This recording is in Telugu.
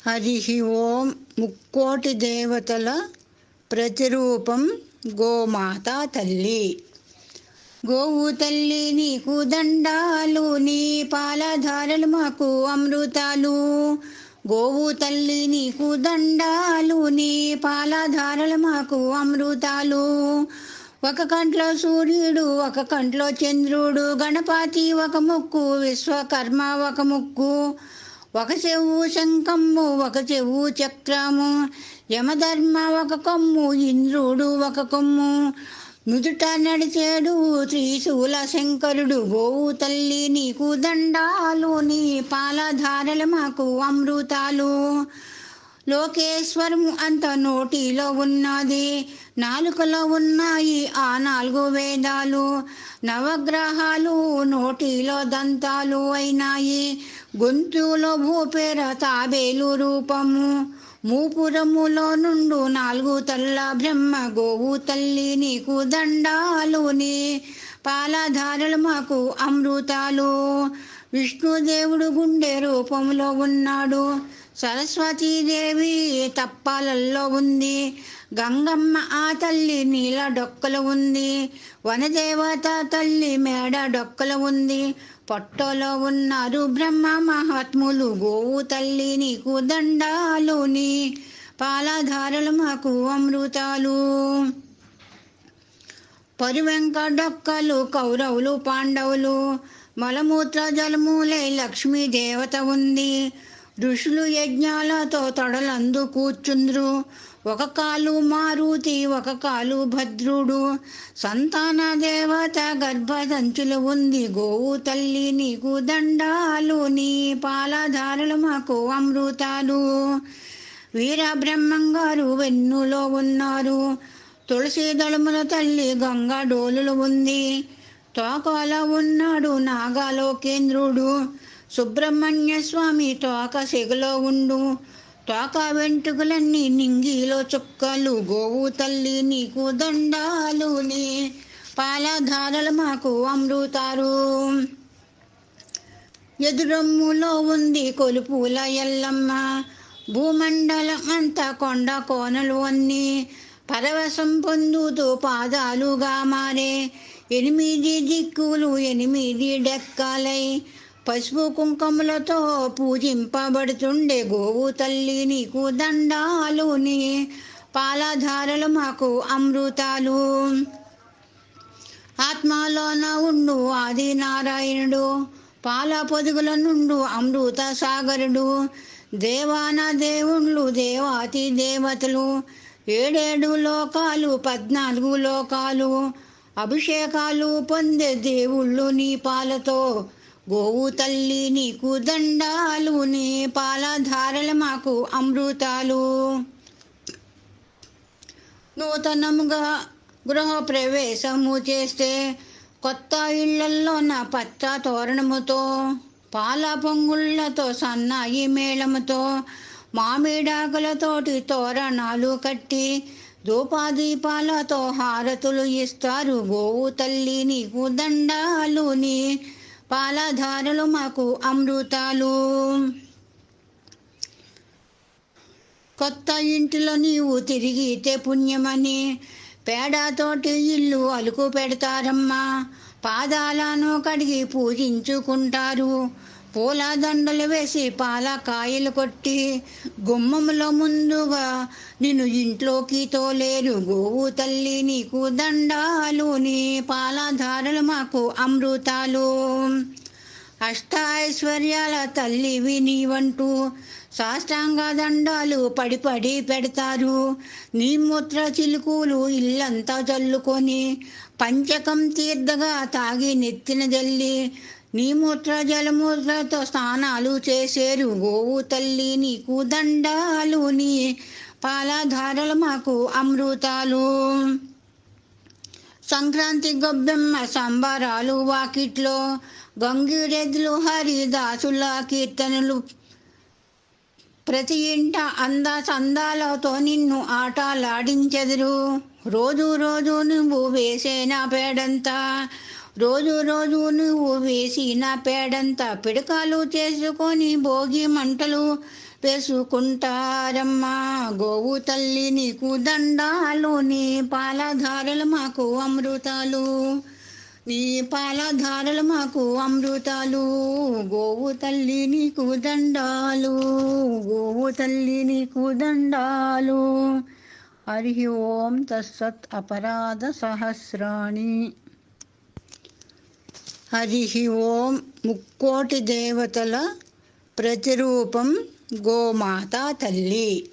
హరి ఓం. ముక్కోటి దేవతల ప్రతిరూపం గోమాత తల్లి. గోవు తల్లి నీకు దండాలు, నీ పాలధారలు మాకు అమృతాలు. గోవు తల్లి నీకు దండాలు, నీ పాలధారలు మాకు అమృతాలు. ఒక కంట్లో సూర్యుడు, ఒక కంట్లో చంద్రుడు, గణపతి ఒక ముక్కు, విశ్వకర్మ ఒక ముక్కు. ఒక చెవు శంఖము, ఒక చెవు చక్రము, యమధర్మ ఒక కొమ్ము, ఇంద్రుడు ఒక కొమ్ము. నుదుట నడిచేడు త్రిశూల శంకరుడు. గోవు తల్లి నీకు దండాలు, నీ పాలధారలు మాకు అమృతాలు. లోకేశ్వరము అంత నోటిలో ఉన్నది, నాలుకలో ఉన్నాయి ఆ 4 వేదాలు. నవగ్రహాలు నోటిలో దంతాలు అయినాయి, గొంతులో భూపేర తాబేలు రూపము. మూపురములో నుండు 4 తల్ల బ్రహ్మ. గోవు తల్లి నీకు దండాలు, నీ పాలధారలు మాకు అమృతాలు. విష్ణుదేవుడు గుండె రూపంలో ఉన్నాడు, సరస్వతీదేవి తప్పాలల్లో ఉంది, గంగమ్మ ఆ తల్లి నీల డొక్కలు ఉంది, వనదేవత తల్లి మేడ డొక్కలు ఉంది. పొట్టలో ఉన్నారు బ్రహ్మ మహాత్ములు. గోవు తల్లి నీకు దండాలు, నీ పాలధారలు మాకు అమృతాలు. పరివెంక డొక్కలు కౌరవులు పాండవులు, మలమూత్ర జలములై లక్ష్మీ దేవత ఉంది. ఋషులు యజ్ఞాలతో తొడలందు కూర్చుండ్రు, ఒక కాలు మారుతి ఒక కాలు భద్రుడు. సంతాన దేవత గర్భదంచులు ఉంది. గోవు తల్లి నీకు దండాలు, నీ పాలధారలు మాకు అమృతాలు. వీర బ్రహ్మంగారు వెన్నులో ఉన్నారు, తులసి దళముల తల్లి గంగా డోలులు ఉంది. తోకలో ఉన్నాడు నాగలోకేంద్రుడు, సుబ్రహ్మణ్య స్వామి తోక సెగలో ఉండు. తోక వెంట్రుకలన్నీ నింగిలో చుక్కలు. గోవు తల్లి నీకు దండాలు, నీ పాలధారలు మాకు అమృతారు. ఎదురమ్ములో ఉంది కొలుపుల ఎల్లమ్మ, భూమండలం అంతా కొండ కోనలు అన్నీ పరవశం పొందుతూ పాదాలుగా మారే. 8 దిక్కులు 8 డెక్కాలై పసుపు కుంకుమలతో పూజింపబడుతుండే. గోవు తల్లి నీకు దండాలు, నీ పాలధారలు మాకు అమృతాలు. ఆత్మలోన ఉండు ఆది నారాయణుడు, పాల పొదుగుల నుండు అమృత సాగరుడు. దేవాన దేవుళ్ళు దేవాతి దేవతలు, 7 లోకాలు 14 లోకాలు. అభిషేకాలు పొందే దేవుళ్ళు నీ పాలతో. గోవు తల్లి నీకు దండాలు, నీ పాలధారలు మాకు అమృతాలు. నూతనముగా గృహ ప్రవేశము చేస్తే కొత్త ఇళ్లలోన పచ్చ తోరణముతో, పాల పొంగుళ్లతో సన్నాయి మేళముతో, మామిడాకులతోటి తోరణాలు కట్టి ధూపదీపాలతో హారతులు ఇస్తారు. గోవు తల్లి నీకు దండాలు, నీ పాలధారలు మాకు అమృతాలు. కొత్త ఇంటిలో నీవు తిరిగితే పుణ్యమని పేడతోటి ఇల్లు అలుకు పెడతారమ్మా. పాదాలను కడిగి పూజించుకుంటారు, పూల దండలు వేసి పాలకాయలు కొట్టి గుమ్మంలో ముందుగా నిన్ను ఇంట్లోకి తోలేరు. గోవు తల్లి నీకు దండాలు, నీ పాలధారలు మాకు అమృతాలు. అష్టైశ్వర్యాల తల్లివి నీవంటూ సాష్టాంగ దండాలు పడి పడి పెడతారు. నీ మూత్ర చిలుకులు ఇల్లంతా చల్లుకొని పంచకం తీర్థగా తాగి నెత్తిన జల్లి నీ మూత్ర జలమూత్రతో స్నానాలు చేసేరు. గోవు తల్లి నీకు దండాలు, నీ పాలధారలు మాకు అమృతాలు. సంక్రాంతి గొబ్బెమ్మ సంబరాలు వాకిట్లో, గంగిరెద్దులు హరిదాసుల కీర్తనలు. ప్రతి ఇంట సందాలతో నిన్ను ఆటలాడించెదరు. రోజు రోజు నువ్వు వేసేన పేడంతా, రోజు రోజు నువ్వు వేసిన పేడంతా పిడకలు చేసుకొని భోగి మంటలు వేసుకుంటారమ్మా. గోవు తల్లి నీకు దండాలు, నీ పాలధారలు మాకు అమృతాలు, నీ పాలధారలు మాకు అమృతాలు. గోవు తల్లి నీకు దండాలు, గోవు తల్లి నీకు దండాలు. హరి ఓం తత్సత్. అపరాధ సహస్రాణి. హరి ఓం. ముక్కోటి దేవతల ప్రతిరూపం గోమాత తల్లి.